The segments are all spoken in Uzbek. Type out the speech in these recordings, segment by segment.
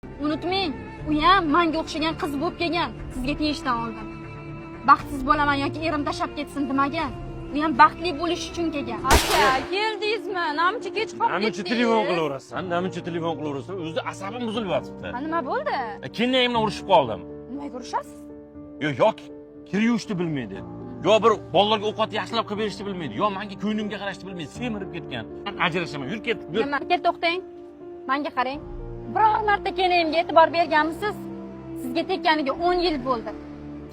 Unutmang, u ham menga o'xshagan qiz bo'lib kelgan, sizga tegishdan oldin. Baxtsiz bo'laman yoki erim tashlab ketsin demagan. U ham baxtli bo'lish uchun kelgan. Aka, keldingizmi? Namuncha kech qolib ketdingiz? Namuncha telefon qilaversan, namuncha telefon qilaversan, o'zida asabim buzilib yotibdi. Nima bo'ldi? Kelinimni urishib qoldim. Nimaga urishasiz? Yo'q, kir yuvishni bilmaydi. Yo bir bolalarga ovqat yaxshilab qilib berishni bilmaydi. Yo menga ko'nglimga qarashni bilmaydi, semirib ketgan. Men ajrashaman, yur ket. Nima? Ket to'xtang. Menga qarang. Biror marta kelinimga e'tibor berganmisiz? Sizga tekkaniga 10 yil bo'ldi.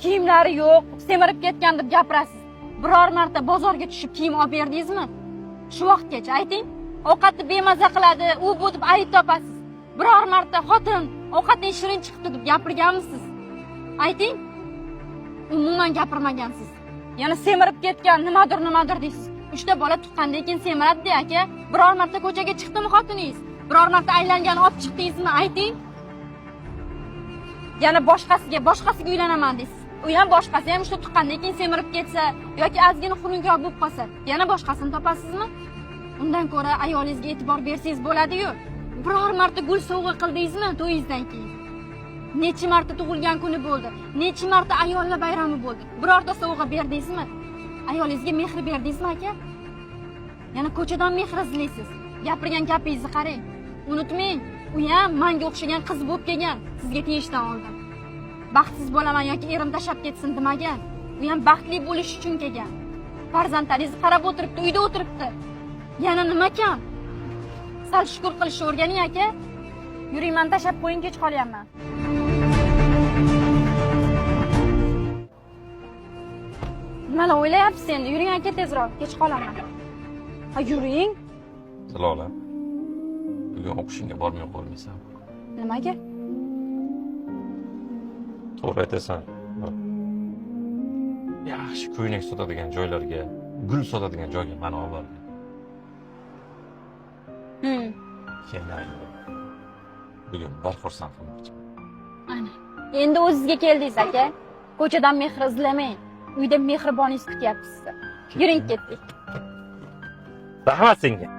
Kiyimlari yo'q, semirib ketgan deb gapirasiz. Biror marta bozorga tushib kiyim olib berdingizmi? Shu vaqtgacha ayting. Ovqatni bemaza qiladi, u bu deb ayb topasiz. Biror marta xotin ovqatning shirin chiqibdi deb gapirganmisiz? Ayting. Umuman gapirmagansiz. Yana semirib ketgan nimadir deysiz. 3 ta bola tuqqandan keyin semiradi aka. Biror marta ko'chaga chiqdimi xotiningiz? Biror marta aylangan olib chiqdingizmi? Ayting. Yana boshqasiga uylanaman deysiz. U ham boshqasi ham shu tuqqandan keyin semirib ketsa yoki ozgina xunukroq bo'lib qolsa, yana boshqasini topasizmi? Undan ko'ra ayolingizga e'tibor bersangiz bo'ladi-yu. Biror marta gul sovg'a qildingizmi to'yingizdan keyin? Necha marta tug'ilgan kuni bo'ldi? Necha marta ayollar bayrami bo'ldi? Birorta sovg'a berdingizmi? Ayolingizga mehr berdingizmi aka? Yana ko'chadan mehr izlaysiz. Gapirgan gapingizni qarang. Unutmang, u ham menga o'xshagan qiz bo'lib kelgan, sizga tegishdan oldin. Baxtsiz bo'laman yoki erim tashlab ketsin demagan. U ham baxtli bo'lish uchun kelgan. Farzandlaringizni qarab o'tiribdi, uyda o'tiribdi. Yana nima kam? Sal shukr qilishni o'rganing aka. Yuring, men tashlab qo'ying, kech qolyapman. Nimalar o'ylayapsiz endi? Yuring aka, tezroq, kech qolaman. Ha, yuring. Zilola, bugun o'qishingga bormay qolmaysan. Nimaga? To'g'ri aytasan. Yaxshi ko'ylak sotadigan joylarga, gul sotadigan joyga meni olib bordi. Kelinayim. Bugun bir xursand qilmoqchiman. Ana. Endi o'zingizga keldingiz aka. Ko'chadan mehr izlamang. Uyda mehriboningiz kutyapti sizni. Yuring, ketdik. Rahmat senga.